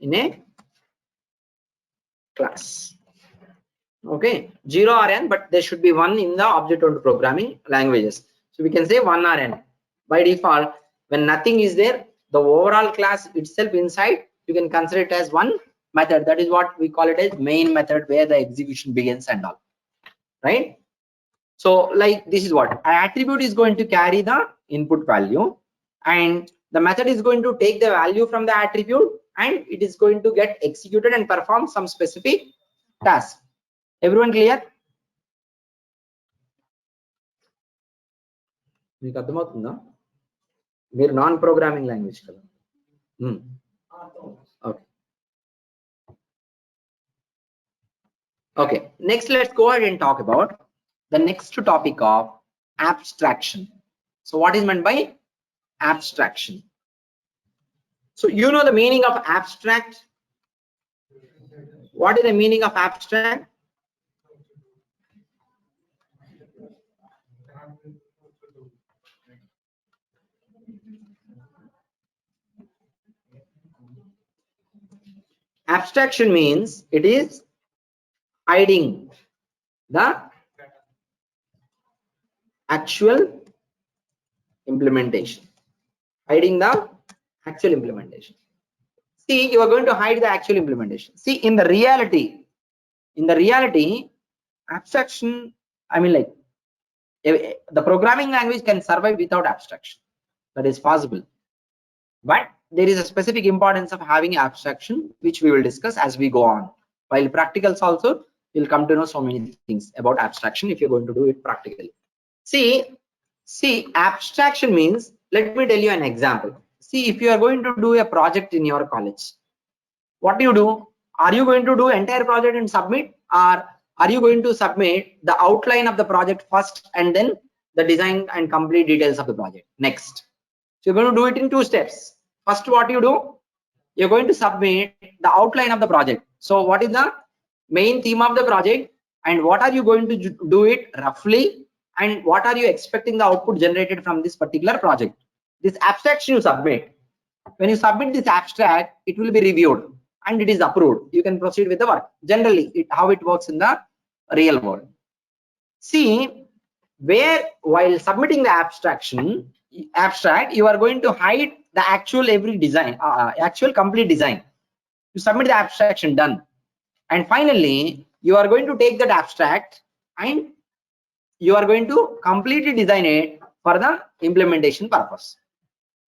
in a class. Okay, 0 or n, but there should be 1 in the object-oriented programming languages. So we can say 1 or n. By default, when nothing is there, the overall class itself inside, you can consider it as one method. That is what we call it as main method, where the execution begins and all, right? So like this is what an attribute is going to carry the input value, and the method is going to take the value from the attribute, and it is going to get executed and perform some specific task. Everyone clear? మీకు అర్థమవుతుందా? మీరు non programming language కదా. Okay, next let's go ahead and talk about the next topic of abstraction. So what is meant by abstraction? So you know the meaning of abstract? What is the meaning of abstract? Abstraction means it is hiding the actual implementation. Hiding the actual implementation. See, you are going to hide the actual implementation. See, in the reality, abstraction, I mean, like the programming language can survive without abstraction. That is possible. But there is a specific importance of having abstraction, which we will discuss as we go on. While practicals also, you'll come to know so many things about abstraction if you're going to do it practically. See, abstraction means, let me tell you an example. See, if you are going to do a project in your college, what do? Are you going to do entire project and submit, or are you going to submit the outline of the project first and then the design and complete details of the project next? So you're going to do it in 2 steps. First, what you do? You're going to submit the outline of the project. So what is the main theme of the project, and what are you going to do it roughly, and what are you expecting the output generated from this particular project? This abstraction you submit. When you submit this abstract, it will be reviewed and it is approved. You can proceed with the work. Generally, how it works in the real world. See, where while submitting the abstract, you are going to hide the actual actual complete design. You submit the abstraction, done, and finally you are going to take that abstract and you are going to completely design it for the implementation purpose.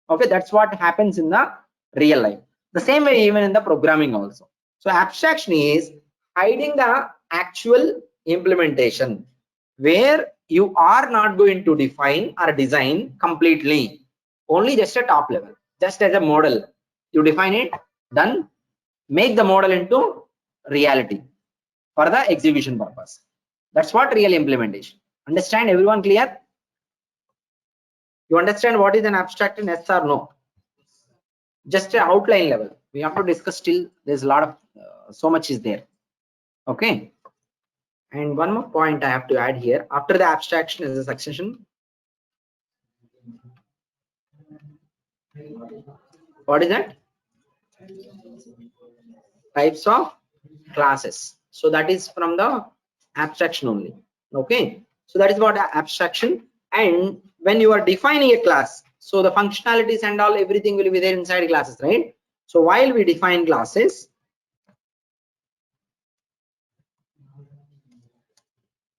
Okay, that's what happens in the real life. The same way even in the programming also. So abstraction is hiding the actual implementation, where you are not going to define or design completely, only just a top level, just as a model. You define it, done, make the model into reality for the execution purpose. That's what real implementation. Understand? Everyone clear? You understand what is an abstract in yes or no? Just an outline level. We have to discuss still. There's a lot of so much is there. Okay. And one more point I have to add here. After the abstraction is a succession. What is that? Types of classes. So that is from the abstraction only. Okay. So that is what abstraction. And when you are defining a class, so the functionalities and all, everything will be there inside classes, right? So while we define classes,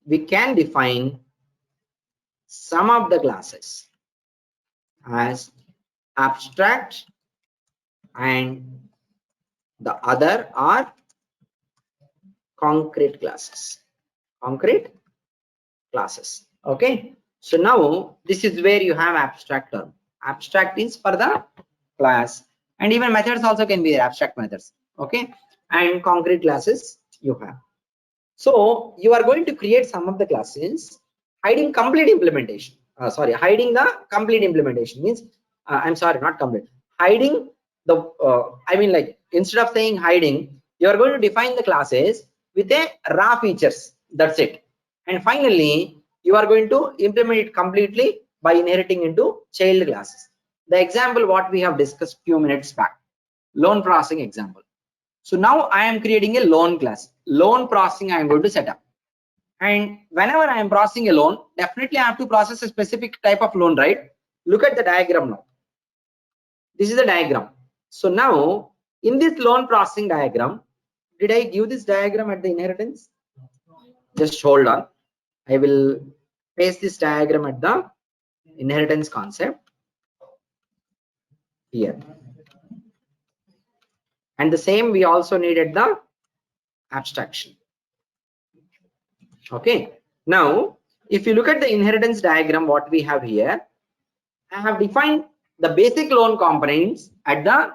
we can define some of the classes as abstract and the other are concrete classes. Okay. So now this is where you have abstract term. Abstract is for the class, and even methods also can be abstract methods. Okay. And concrete classes you have. So you are going to create some of the classes hiding complete implementation. Hiding the complete implementation means I'm sorry, not complete. Hiding the I mean, like, instead of saying hiding, you are going to define the classes with a raw features. That's it. And finally you are going to implement it completely by inheriting into child classes. The example what we have discussed few minutes back, loan processing example. So now I am creating a loan class. Loan processing I am going to set up. And whenever I am processing a loan, definitely I have to process a specific type of loan, right? Look at the diagram now. This is the diagram. So now in this loan processing diagram, did I give this diagram at the inheritance? Just hold on. I will paste this diagram at the inheritance concept here. And the same we also needed the abstraction. Okay. Now, if you look at the inheritance diagram, what we have here, I have defined the basic loan components at the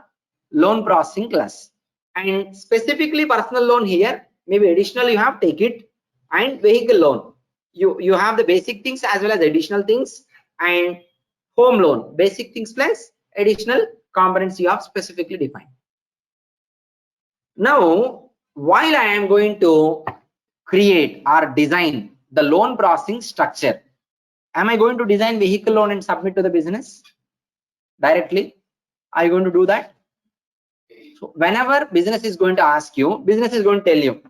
loan processing class. And specifically personal loan here, maybe additional you have take it, and vehicle loan. You have the basic things as well as additional things, and home loan, basic things plus additional components you have specifically defined. Now, while I am going to create or design the loan processing structure, am I going to design vehicle loan and submit to the business directly? Are you going to do that? So whenever business is going to ask you, business is going to tell you.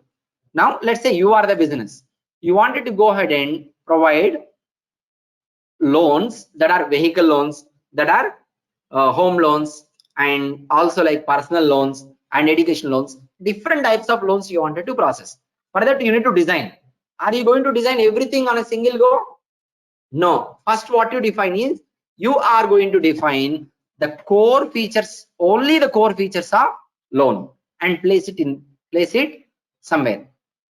Now, let's say you are the business. You wanted to go ahead and provide loans that are vehicle loans, that are home loans, and also like personal loans and education loans. Different types of loans you wanted to process. For that, you need to design. Are you going to design everything on a single go? No. First, what you define is you are going to define the core features, only the core features of loan, and place it somewhere.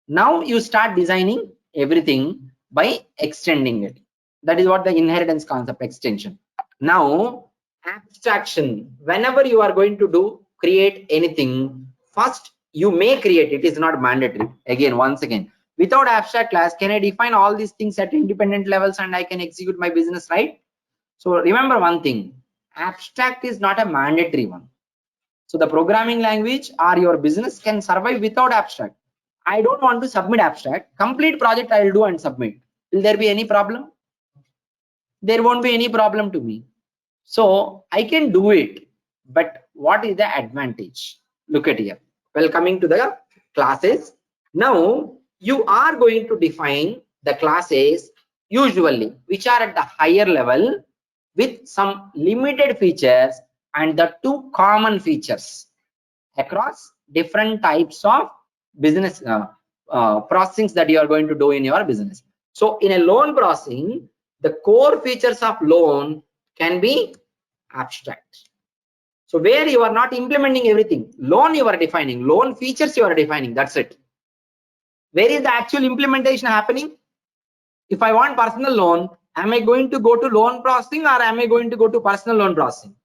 Now you start designing everything by extending it. That is what the inheritance concept extension. Now abstraction, whenever you are going to create anything, first you may create, it is not mandatory. Again, once again, without abstract class, can I define all these things at independent levels and I can execute my business, right? So remember one thing, abstract is not a mandatory one. So the programming language or your business can survive without abstract. I don't want to submit abstract, complete project I will do and submit. Will there be any problem? There won't be any problem to me. So I can do it, but what is the advantage? Look at here. Well, coming to the classes, now you are going to define the classes usually which are at the higher level with some limited features and the two common features across different types of business processings that you are going to do in your business. So in a loan processing, the core features of loan can be abstract. So where you are not implementing everything, loan you are defining, loan features you are defining, that's it. Where is the actual implementation happening? If I want personal loan, am I going to go to loan processing or am I going to go to personal loan processing?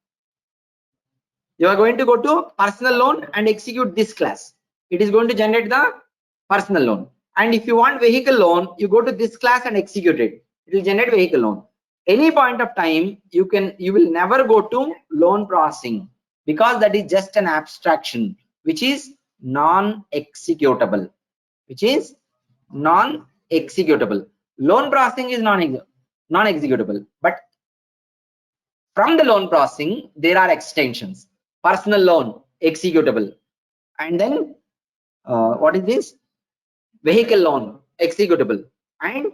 You are going to go to personal loan and execute this class. It is going to generate the personal loan. And if you want vehicle loan, you go to this class and execute it. It will generate vehicle loan. Any point of time, you will never go to loan processing because that is just an abstraction, which is non-executable. Loan processing is non-executable, but from the loan processing, there are extensions. Personal loan, executable. And then what is this? Vehicle loan, executable. And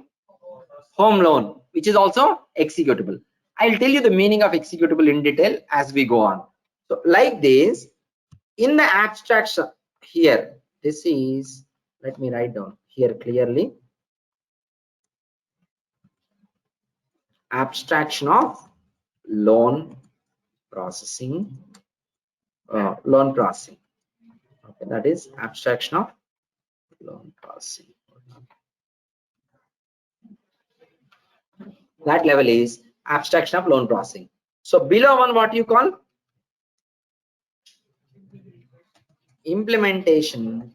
home loan, which is also executable. I'll tell you the meaning of executable in detail as we go on. So like this, in the abstraction here, this is, let me write down here clearly. Abstraction of loan processing. Okay, that is abstraction of loan processing. That level is abstraction of loan processing. So below one, what you call implementation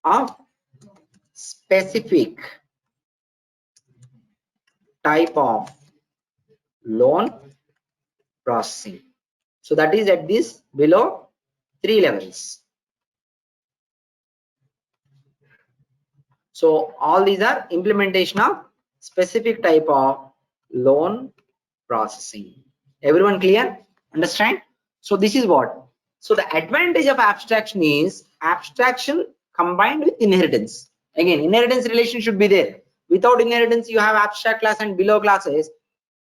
of specific type of loan processing. So that is at this below 3 levels. So all these are implementation of specific type of loan processing. Everyone clear? Understand? So this is what So the advantage of abstraction is abstraction combined with inheritance. Again, inheritance relation should be there. Without inheritance, you have abstract class and below classes,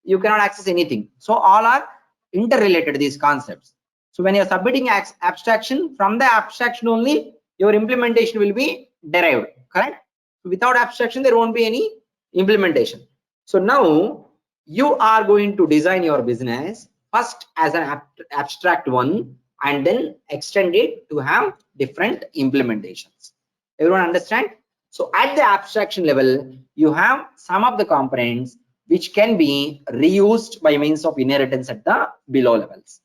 you cannot access anything. So all are interrelated, these concepts. So when you're submitting abstraction, from the abstraction only your implementation will be derived, correct? Without abstraction there won't be any implementation. So now you are going to design your business first as an abstract one and then extend it to have different implementations. Everyone understand? So at the abstraction level you have some of the components which can be reused by means of inheritance at the below levels.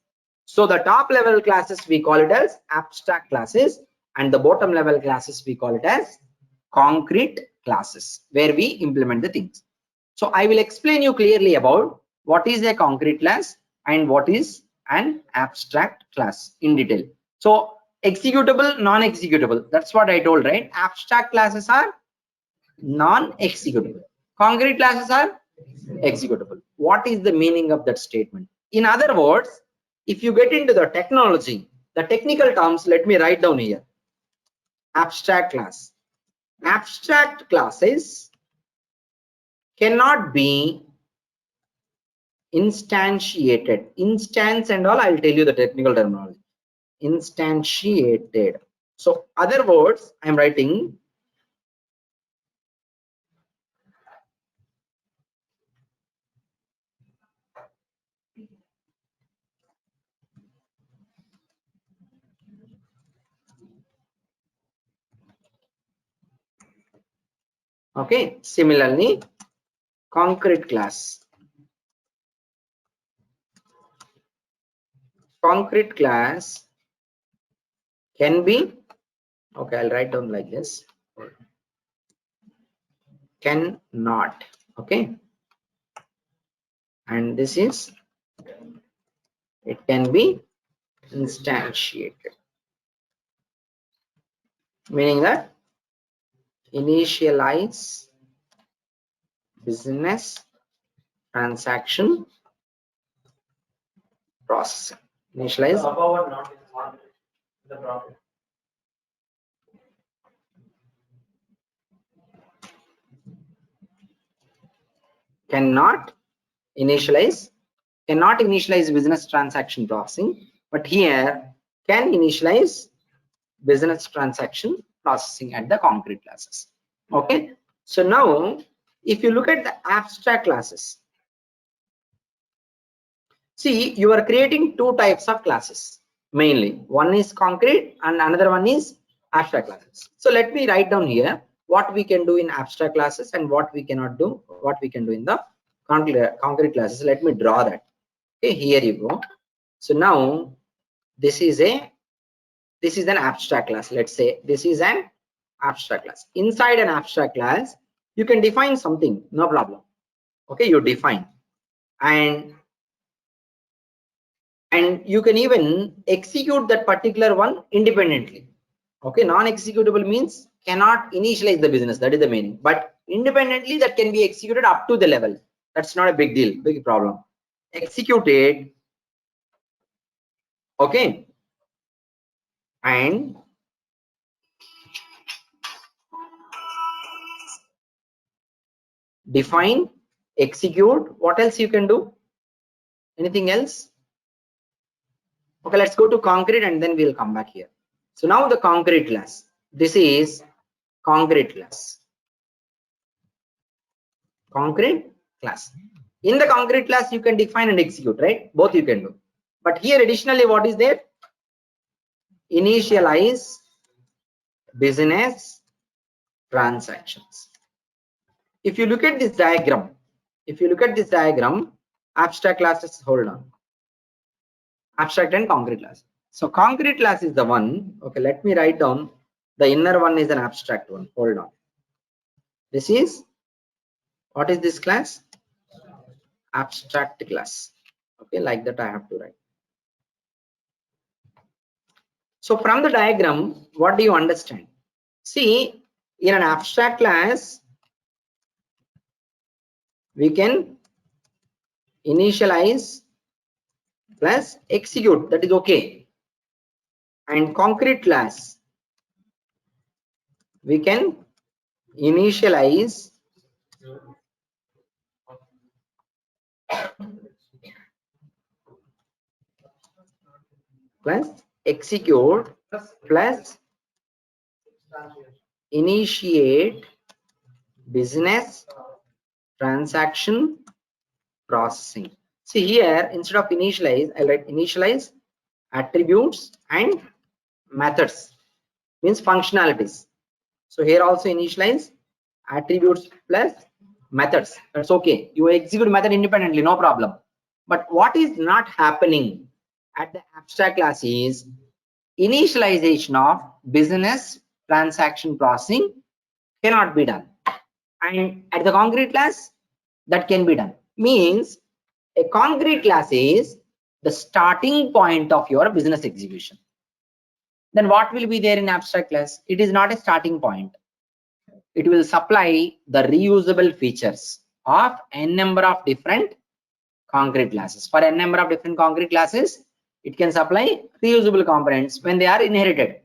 So the top level classes we call it as abstract classes, and the bottom level classes we call it as concrete classes, where we implement the things. So I will explain you clearly about what is a concrete class and what is an abstract class in detail. So executable, non-executable, that's what I told, right? Abstract classes are non-executable, concrete classes are executable. What is the meaning of that statement? In other words, if you get into the technology, the technical terms, let me write down here. Abstract class. Abstract classes cannot be instantiated. Instance and all, I'll tell you the technical terminology. Instantiated. So other words, I'm writing okay. Similarly, concrete class. Concrete class can be, okay, I'll write down like this. Cannot, okay, and this is, it can be instantiated, meaning that initialize business transaction processing. Initialize cannot initialize business transaction processing, but here can initialize business transaction processing at the concrete classes. Okay, so now if you look at the abstract classes, see, you are creating two types of classes mainly. One is concrete and another one is abstract classes. So let me write down here what we can do in abstract classes and what we cannot do, what we can do in the concrete classes. Let me draw that. Okay, here you go. So now this is an abstract class. Let's say this is an abstract class. Inside an abstract class you can define something, no problem. Okay, you define, and you can even execute that particular one independently. Okay, non-executable means cannot initialize the business, that is the meaning, but independently that can be executed up to the level. That's not a big deal, big problem. Execute it, okay, and define, execute. What else you can do? Anything else? Okay, let's go to concrete and then we'll come back here. So now the concrete class, this is concrete class. Concrete class. In the concrete class you can define and execute, right? Both you can do, but here additionally what is there? Initialize business transactions. If you look at this diagram, abstract classes, hold on, abstract and concrete class. So concrete class is the one, okay, let me write down, the inner one is an abstract one, hold on. This is, what is this class? Abstract class. Okay, like that I have to write. So from the diagram, what do you understand? See, in an abstract class we can initialize plus execute, that is okay. and concrete class, we can initialize plus execute plus initiate business transaction processing. See here, instead of initialize, I write initialize attributes and methods, means functionalities. So here also initialize attributes plus methods. That's okay. You execute method independently, no problem. But what is not happening at the abstract class is initialization of business transaction processing cannot be done. And at the concrete class, that can be done. Means a concrete class is the starting point of your business execution. Then what will be there in abstract class? It is not a starting point. It will supply the reusable features of n number of different concrete classes. For n number of different concrete classes, it can supply reusable components when they are inherited,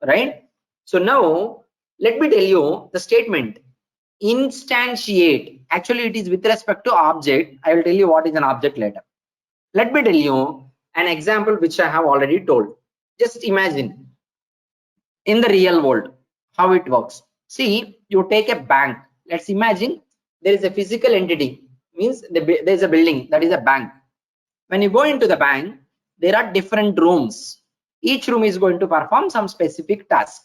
right? So now let me tell you the statement instantiate. Actually, it is with respect to object. I will tell you what is an object later. Let me tell you an example which I have already told. Just imagine in the real world how it works. See, you take a bank. Let's imagine there is a physical entity, means there is a building, that is a bank. When you go into the bank, there are different rooms. Each room is going to perform some specific task.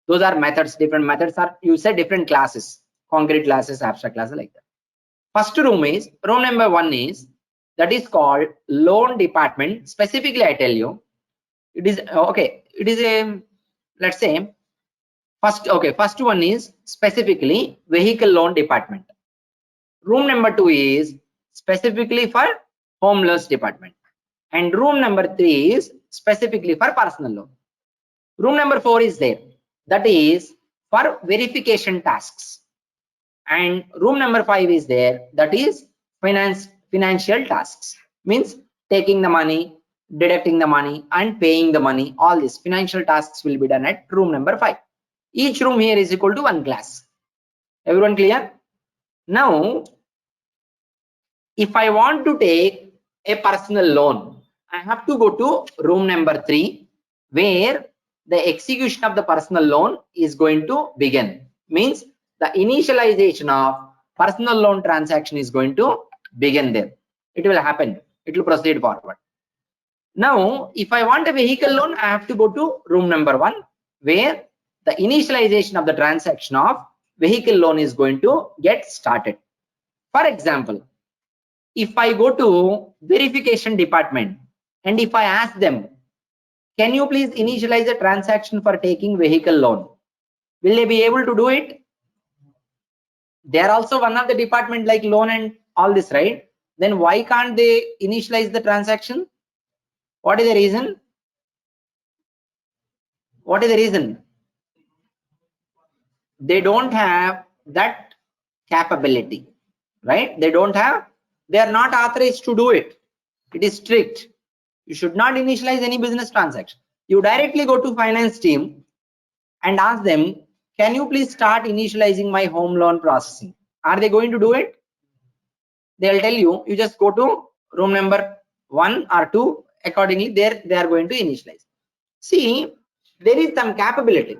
Those are methods. Different methods are, you say, different classes, concrete classes, abstract classes, like that. First room is, room number 1 is, that is called loan department. Specifically, I tell you, it is okay. It is a, let's say, first one is specifically vehicle loan department. Room number 2 is specifically for home loans department, and room number 3 is specifically for personal loan. Room number 4 is there, that is for verification tasks, and room number 5 is there, that is financial tasks, means taking the money, deducting the money, and paying the money. All these financial tasks will be done at room number 5. Each room here is equal to 1 class. Everyone clear? Now, if I want to take a personal loan, I have to go to room number 3, where the execution of the personal loan is going to begin. Means the initialization of personal loan transaction is going to begin there. It will happen. It will proceed forward. Now, if I want a vehicle loan, I have to go to room number 1, where the initialization of the transaction of vehicle loan is going to get started. For example, if I go to verification department and if I ask them, can you please initialize a transaction for taking vehicle loan? Will they be able to do it? They are also one of the department like loan and all this, right? Then why can't they initialize the transaction? What is the reason? What is the reason? They don't have that capability, right? They are not authorized to do it. It is strict. You should not initialize any business transaction. You directly go to finance team and ask them, can you please start initializing my home loan processing? Are they going to do it? They'll tell you, you just go to room number 1 or 2, accordingly there they are going to initialize. See, there is some capability.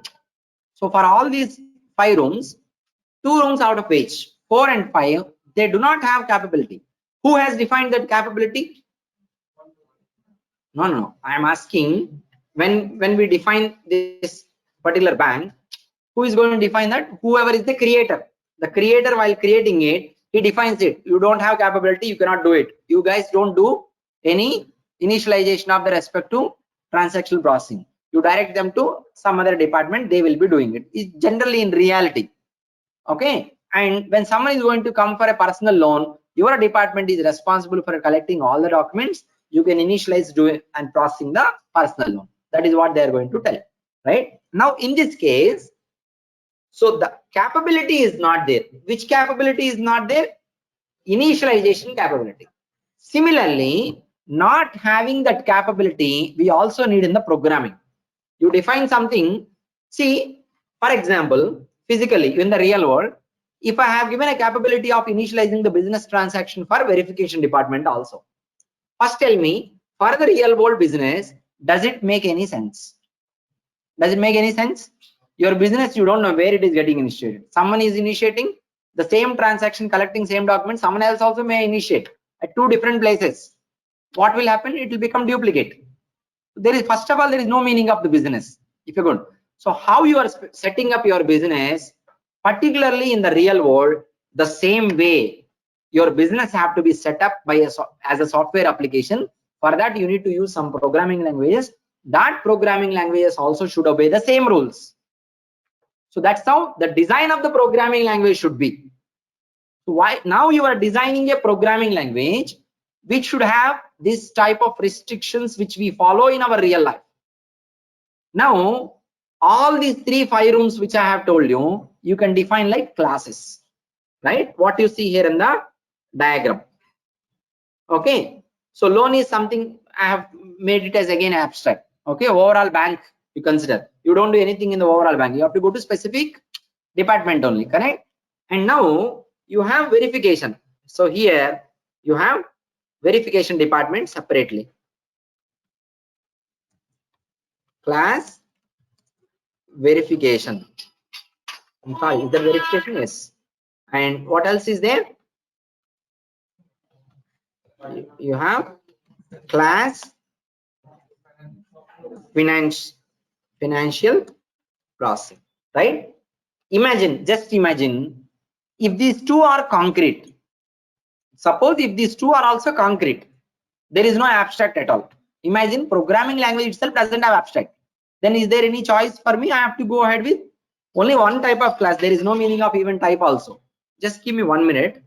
So for all these 5 rooms, 2 rooms out of which 4 and 5, they do not have capability. Who has defined that capability? No. I am asking, when we define this particular bank, who is going to define that? Whoever is the creator. The creator, while creating it, he defines it. You don't have capability, you cannot do it. You guys don't do any initialization of the respect to transactional processing. You direct them to some other department, they will be doing it. It's generally in reality. Okay. And when someone is going to come for a personal loan, your department is responsible for collecting all the documents. You can initialize doing and processing the personal loan. That is what they are going to tell. Right now, in this case, so the capability is not there. Which capability is not there? Initialization capability. Similarly, not having that capability, we also need in the programming. You define something. See, for example, physically in the real world, if I have given a capability of initializing the business transaction for verification department also, first tell me, for the real world business, does it make any sense? Does it make any sense? Your business, you don't know where it is getting initiated. Someone is initiating the same transaction, collecting same document. Someone else also may initiate at two different places. What will happen? It will become duplicate. There is, first of all, there is no meaning of the business if you're good. So how you are setting up your business, particularly in the real world, the same way your business have to be set up by as a software application. For that, you need to use some programming languages. That programming languages also should obey the same rules. So that's how the design of the programming language should be. So why now you are designing a programming language which should have this type of restrictions which we follow in our real life. Now all these 3-5 rooms which I have told you, you can define like classes, right? What you see here in the diagram. Okay, so loan is something I have made it as again abstract. Okay, overall bank you consider. You don't do anything in the overall bank. You have to go to specific department only, correct? And now you have verification. So here you have verification department separately. Class verification. Is there verification? Yes. And what else is there? You have class financial processing, right? Imagine, just imagine if these two are concrete. Suppose if these two are also concrete, there is no abstract at all. Imagine programming language itself doesn't have abstract. Then is there any choice for me? I have to go ahead with only one type of class. There is no meaning of even type also. Just give me 1 minute.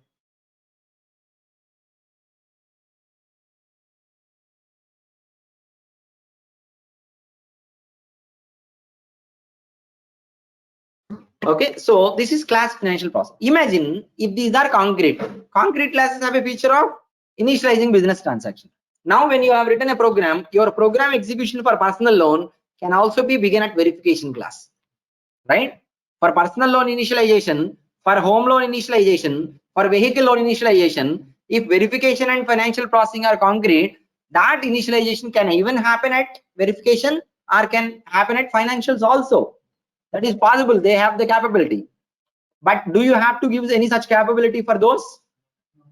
Okay, so this is class financial process. Imagine if these are concrete. Concrete classes have a feature of initializing business transaction. Now when you have written a program, your program execution for personal loan can also be begun at verification class, right? For personal loan initialization, for home loan initialization, for vehicle loan initialization, if verification and financial processing are concrete, that initialization can even happen at verification or can happen at financials also. That is possible. They have the capability. But do you have to give any such capability for those?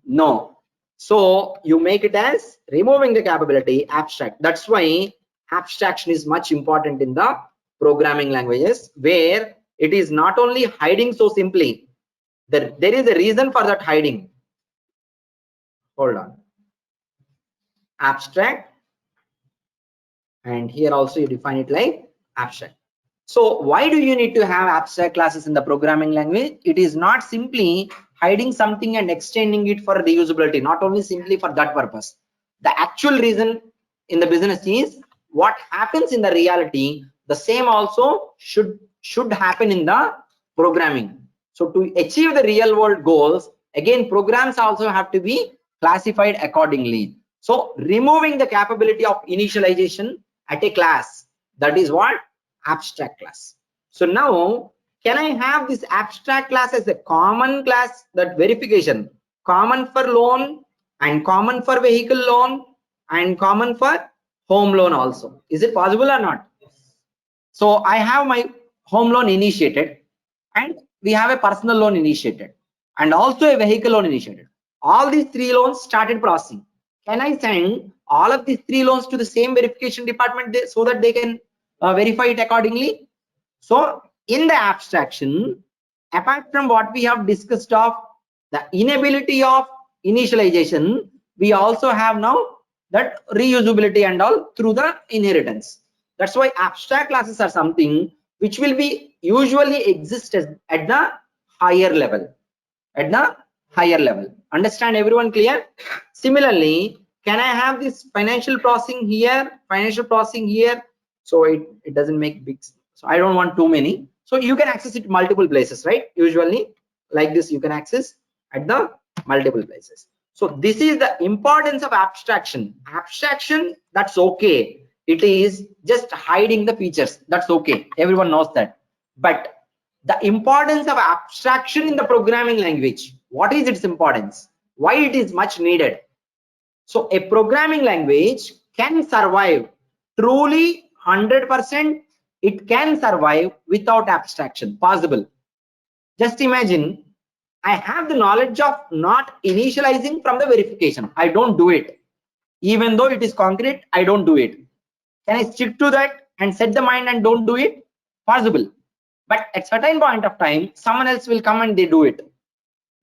No. So you make it as removing the capability abstract. That's why abstraction is much important in the programming languages, where it is not only hiding so simply. There is a reason for that hiding. Hold on. Abstract. And here also you define it like abstract. So why do you need to have abstract classes in the programming language? It is not simply hiding something and extending it for reusability, not only simply for that purpose. The actual reason in the business is what happens in the reality, the same also should happen in the programming. So to achieve the real world goals, again, programs also have to be classified accordingly. So removing the capability of initialization at a class, that is what abstract class. So now can I have this abstract class as a common class, that verification, common for loan and common for vehicle loan and common for home loan also? Is it possible or not? So I have my home loan initiated and we have a personal loan initiated and also a vehicle loan initiated. All these 3 loans started processing. Can I send all of these 3 loans to the same verification department so that they can verify it accordingly? So in the abstraction, apart from what we have discussed of the inability of initialization, we also have now that reusability and all through the inheritance. That's why abstract classes are something which will be usually exist at the higher level. At the higher level. Understand everyone clear? Similarly, can I have this financial processing here, financial processing here? So it doesn't make big, so I don't want too many. So you can access it multiple places, right? Usually like this, you can access at the multiple places. So this is the importance of abstraction. Abstraction, that's okay. it is just hiding the features. That's okay, everyone knows that. But the importance of abstraction in the programming language, what is its importance, why it is much needed? So a programming language can survive truly 100%, it can survive without abstraction, possible. Just imagine, I have the knowledge of not initializing from the verification. I don't do it. Even though it is concrete, I don't do it. Can I stick to that and set the mind and don't do it? Possible. But at certain point of time, someone else will come and they do it.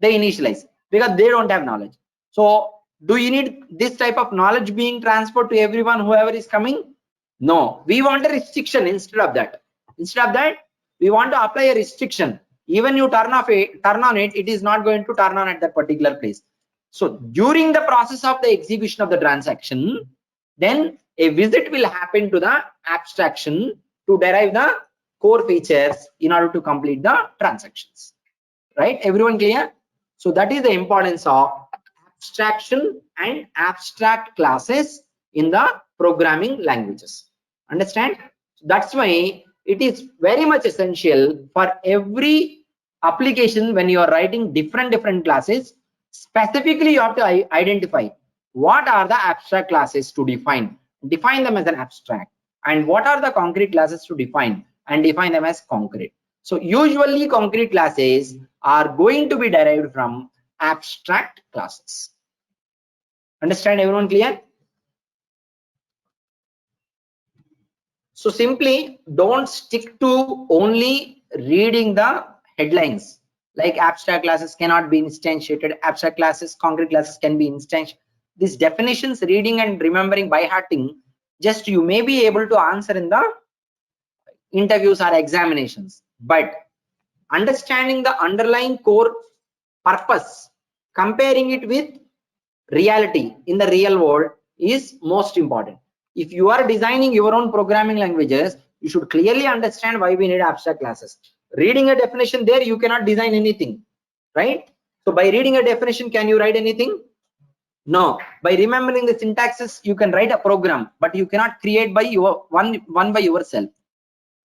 They initialize because they don't have knowledge. So do you need this type of knowledge being transferred to everyone, whoever is coming? No, we want a restriction instead of that. Instead of that, we want to apply a restriction. Even you turn on it, it is not going to turn on at that particular place. So during the process of the execution of the transaction, then a visit will happen to the abstraction to derive the core features in order to complete the transactions. Right? Everyone clear? So that is the importance of abstraction and abstract classes in the programming languages. Understand? That's why it is very much essential for every application. When you are writing different classes, specifically you have to identify what are the abstract classes to define them as an abstract, and what are the concrete classes to define and define them as concrete. So usually concrete classes are going to be derived from abstract classes. Understand, everyone clear? So simply don't stick to only reading the headlines, like abstract classes cannot be instantiated, abstract classes, concrete classes can be instantiated. These definitions, reading and remembering by hearting, just you may be able to answer in the interviews or examinations, but understanding the underlying core purpose, comparing it with reality in the real world is most important. If you are designing your own programming languages, you should clearly understand why we need abstract classes. Reading a definition there, you cannot design anything, right? So by reading a definition, can you write anything? No. By remembering the syntaxes, you can write a program, but you cannot create by your one by yourself.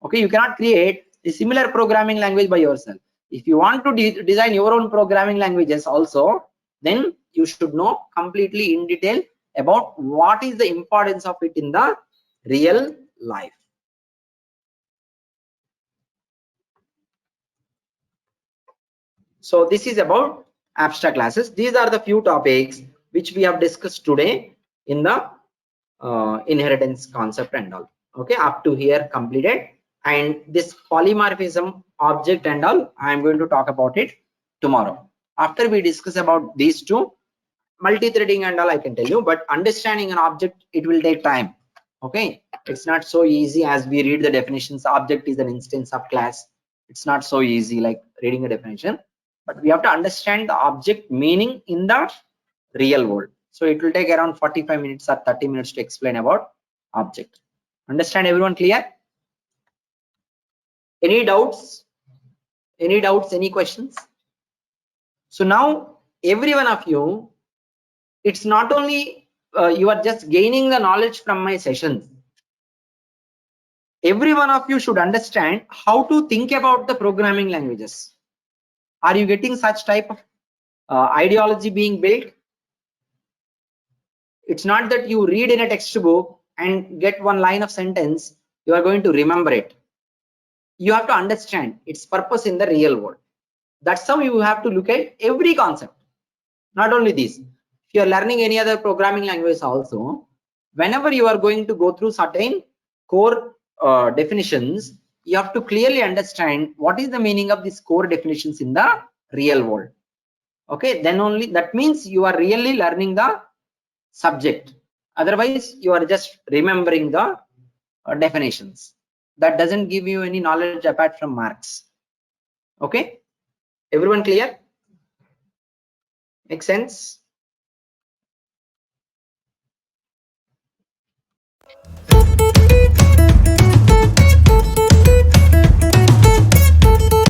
Okay, you cannot create a similar programming language by yourself. If you want to design your own programming languages also, then you should know completely in detail about what is the importance of it in the real life. So this is about abstract classes. These are the few topics which we have discussed today in the inheritance concept and all. Okay, up to here completed. And this polymorphism object and all, I am going to talk about it tomorrow. After we discuss about these two, multi-threading and all I can tell you, but understanding an object, it will take time. Okay, it's not so easy as we read the definitions. Object is an instance of class. It's not so easy like reading a definition, but we have to understand the object meaning in the real world. So it will take around 45 minutes or 30 minutes to explain about object. Understand, everyone clear? Any doubts? Any doubts? Any questions? So now every one of you, it's not only you are just gaining the knowledge from my sessions. Every one of you should understand how to think about the programming languages. Are you getting such type of ideology being built? It's not that you read in a textbook and get one line of sentence, you are going to remember it. You have to understand its purpose in the real world. That's how you have to look at every concept. Not only this, if you are learning any other programming language also, whenever you are going to go through certain core definitions, you have to clearly understand what is the meaning of these core definitions in the real world. Okay, then only that means you are really learning the subject. Otherwise, you are just remembering the definitions. That doesn't give you any knowledge apart from marks. Okay, everyone clear? Make sense?